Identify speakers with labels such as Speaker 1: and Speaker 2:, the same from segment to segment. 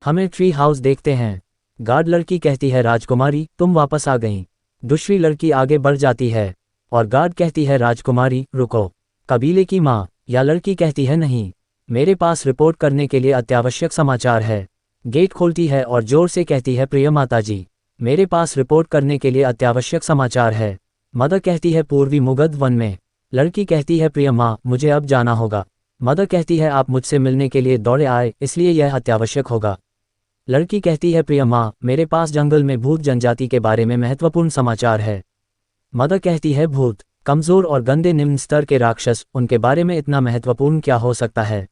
Speaker 1: हमें tree house देखते हैं। गार्ड लड़की कहती है राजकुमारी तुम वापस आ गईं। दूसरी लड़की आगे बढ़ जाती है और गार्ड कहती है राजकुमारी रुको। कबीले की माँ या लड़की कहती है नहीं, मेरे पास रिपोर्ट करने के लिए अत्यावश्यक समाचार है। गेट खोलती है और जोर से कहती है प्रिय माताजी, मेरे पास रिपोर्ट करने के लिए अत्यावश्यक समाचार है। मदर कहती है पूर्वी मुगध वन में। लड़की कहती है प्रिय माँ मुझे अब जाना होगा। मदर कहती है आप मुझसे मिलने के लिए दौड़े आए इसलिए यह अत्यावश्यक होगा। लड़की कहती है प्रिय माँ मेरे पास जंगल में भूत जनजाति के बारे में महत्वपूर्ण समाचार है। मदर कहती है भूत, कमज़ोर और गंदे निम्न स्तर के राक्षस, उनके बारे में इतना महत्वपूर्ण क्या हो सकता है।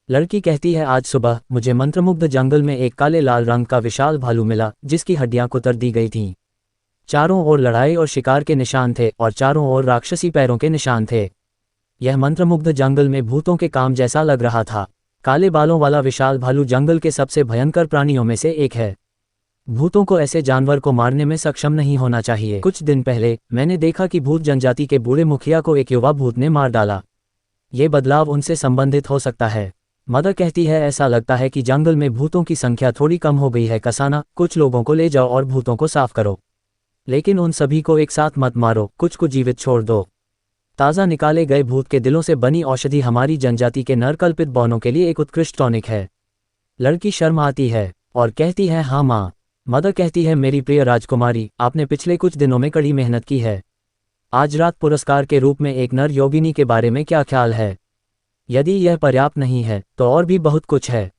Speaker 1: लड़की कहती है आज सुबह मुझे मंत्रमुग्ध जंगल में एक काले लाल रंग का विशाल भालू मिला जिसकी हड्डियां कुतर दी गई थीं। चारों ओर लड़ाई और शिकार के निशान थे और चारों ओर राक्षसी पैरों के निशान थे। यह मंत्रमुग्ध जंगल में भूतों के काम जैसा लग रहा था। काले बालों वाला विशाल भालू जंगल के सबसे भयंकर प्राणियों में से एक है। भूतों को ऐसे जानवर को मारने में सक्षम नहीं होना चाहिए। कुछ दिन पहले मैंने देखा कि भूत जनजाति के बूढ़े मुखिया को एक युवा भूत ने मार डाला। ये बदलाव उनसे संबंधित हो सकता है। मदर कहती है ऐसा लगता है कि जंगल में भूतों की संख्या थोड़ी कम हो गई है। कसाना, कुछ लोगों को ले जाओ और भूतों को साफ करो, लेकिन उन सभी को एक साथ मत मारो, कुछ को जीवित छोड़ दो। ताज़ा निकाले गए भूत के दिलों से बनी औषधि हमारी जनजाति के नरकल्पित बौनों के लिए एक उत्कृष्ट टॉनिक है। लड़की शर्म आती है और कहती है हाँ माँ। मदर कहती है मेरी प्रिय राजकुमारी, आपने पिछले कुछ दिनों में कड़ी मेहनत की है। आज रात पुरस्कार के रूप में एक नर योगिनी के बारे में क्या ख्याल है? यदि यह पर्याप्त नहीं है तो और भी बहुत कुछ है।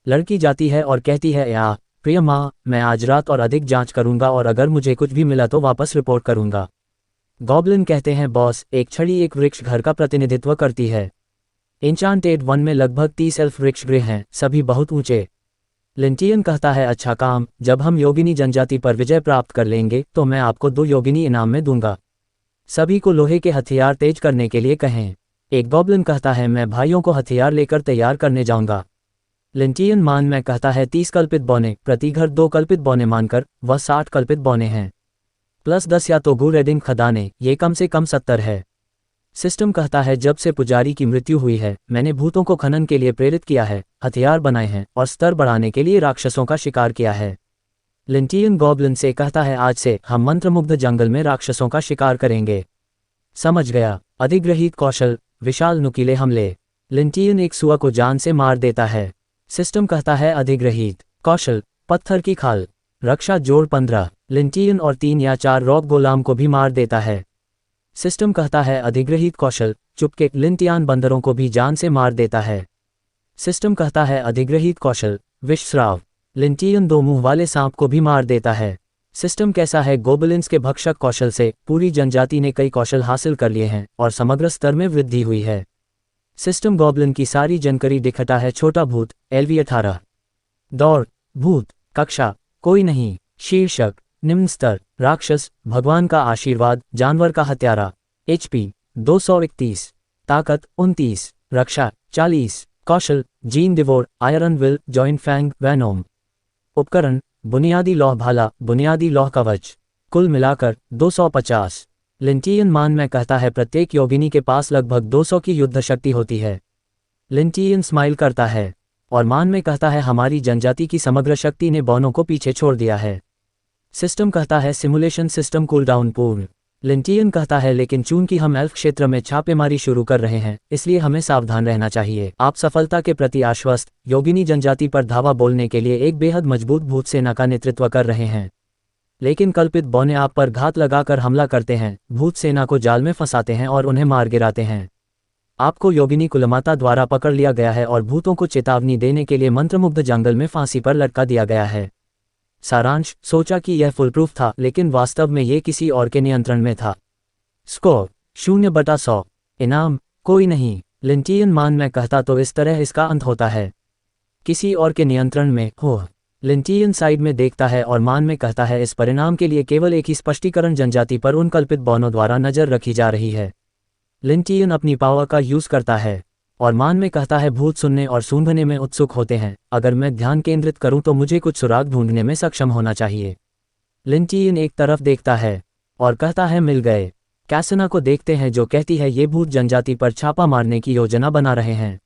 Speaker 1: लड़की जाती है और कहती है या प्रिय माँ, मैं आज रात और अधिक जांच करूंगा और अगर मुझे कुछ भी मिला तो वापस रिपोर्ट करूंगा। गॉब्लिन कहते हैं बॉस, एक छड़ी एक वृक्ष घर का प्रतिनिधित्व करती है। एन्चांटेड वन में लगभग 30 एल्फ वृक्ष गृह हैं, सभी बहुत ऊंचे। लिंटियन कहता है अच्छा काम, जब हम योगिनी जनजाति पर विजय प्राप्त कर लेंगे तो मैं आपको 2 योगिनी इनाम में दूंगा। सभी को लोहे के हथियार तेज करने के लिए कहें। एक गॉब्लिन कहता है मैं भाइयों को हथियार लेकर तैयार करने जाऊंगा। लिंटियन मान में कहता है 30 कल्पित बौने, प्रति घर 2 कल्पित बौने मानकर वह 60 कल्पित बौने हैं, प्लस 10 या तो गुरेडिंग खदाने, ये कम से कम 70 है। सिस्टम कहता है जब से पुजारी की मृत्यु हुई है मैंने भूतों को खनन के लिए प्रेरित किया है, हथियार बनाए हैं और स्तर बढ़ाने के लिए राक्षसों का शिकार किया है। लिंटियन गॉब्लिन से कहता है आज से हम मंत्रमुग्ध जंगल में राक्षसों का शिकार करेंगे। समझ गया। अधिग्रहित कौशल, विशाल नुकीले हमले। लिंटियन एक सुआ को जान से मार देता है। सिस्टम कहता है अधिग्रहित कौशल, पत्थर की खाल, रक्षा जोड़ 15। लिंटियन और 3 या 4 रॉक गोलाम को भी मार देता है। सिस्टम कहता है अधिग्रहित कौशल, चुपके, लिंटियन बंदरों को भी जान से मार देता है। सिस्टम कहता है अधिग्रहित कौशल, विषश्राव, लिंटियन 2 मुंह वाले सांप को भी मार देता है। सिस्टम कैसा है गोबलिन्स के भक्षक कौशल से पूरी जनजाति ने कई कौशल हासिल कर लिए हैं और समग्र स्तर में वृद्धि हुई है। सिस्टम गॉब्लिन की सारी जानकारी दिखता है। छोटा भूत, LV 18। दौड़, भूत, कक्षा, कोई नहीं। शीर्षक, निम्न स्तर, राक्षस, भगवान का आशीर्वाद, जानवर का हत्यारा। HP 231, ताकत 29, रक्षा 40, कौशल, gene devour, iron will, joint fang, venom. उपकरण, बुनियादी लौह भाला, बुनियादी लौह कवच, कुल मिलाकर 250। लिंटियन मान में कहता है प्रत्येक योगिनी के पास लगभग 200 की युद्ध शक्ति होती है। लिंटियन स्माइल करता है और मान में कहता है हमारी जनजाति की समग्र शक्ति ने बौनों को पीछे छोड़ दिया है। सिस्टम कहता है सिमुलेशन सिस्टम कूलडाउन पूर्ण। लिंटियन कहता है लेकिन चूंकि हम एल्फ क्षेत्र में छापेमारी शुरू कर रहे हैं इसलिए हमें सावधान रहना चाहिए। आप सफलता के प्रति आश्वस्त योगिनी जनजाति पर धावा बोलने के लिए एक बेहद मजबूत भूत सेना का नेतृत्व कर रहे हैं, लेकिन कल्पित बौने आप पर घात लगाकर हमला करते हैं, भूत सेना को जाल में फंसाते हैं और उन्हें मार गिराते हैं। आपको योगिनी कुलमाता द्वारा पकड़ लिया गया है और भूतों को चेतावनी देने के लिए मंत्रमुग्ध जंगल में फांसी पर लटका दिया गया है। सारांश, सोचा कि यह फुलप्रूफ था लेकिन वास्तव में ये किसी और के नियंत्रण में था। स्कोर 0/100। इनाम, कोई नहीं। लिंटियन मान में कहता तो इस तरह इसका अंत होता है। किसी और के नियंत्रण में हो। लिंटियन साइड में देखता है और मान में कहता है इस परिणाम के लिए केवल एक ही स्पष्टीकरण जनजाति पर उन कल्पित बौनों द्वारा नजर रखी जा रही है। लिंटियन अपनी पावर का यूज करता है और मान में कहता है भूत सुनने और सूंघने में उत्सुक होते हैं, अगर मैं ध्यान केंद्रित करूं तो मुझे कुछ सुराग ढूंढने में सक्षम होना चाहिए। लिंटियन एक तरफ देखता है और कहता है मिल गए। कैसना को देखते हैं जो कहती है ये भूत जनजाति पर छापा मारने की योजना बना रहे हैं।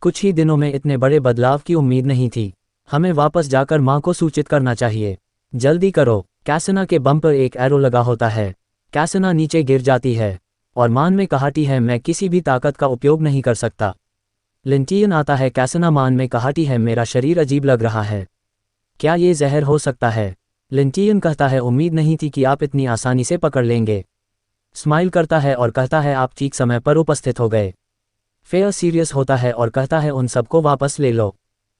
Speaker 1: कुछ ही दिनों में इतने बड़े बदलाव की उम्मीद नहीं थी। हमें वापस जाकर माँ को सूचित करना चाहिए। जल्दी करो। कैसना के बम पर एक एरो लगा होता है। कैसना नीचे गिर जाती है और मान में कहती है मैं किसी भी ताकत का उपयोग नहीं कर सकता। लिंटियन आता है। कैसना मान में कहती है मेरा शरीर अजीब लग रहा है, क्या ये जहर हो सकता है? लिंटियन कहता है उम्मीद नहीं थी कि आप इतनी आसानी से पकड़ लेंगे। स्माइल करता है और कहता है आप ठीक समय पर उपस्थित हो गए। फेयर सीरियस होता है और कहता है उन सबको वापस ले लो।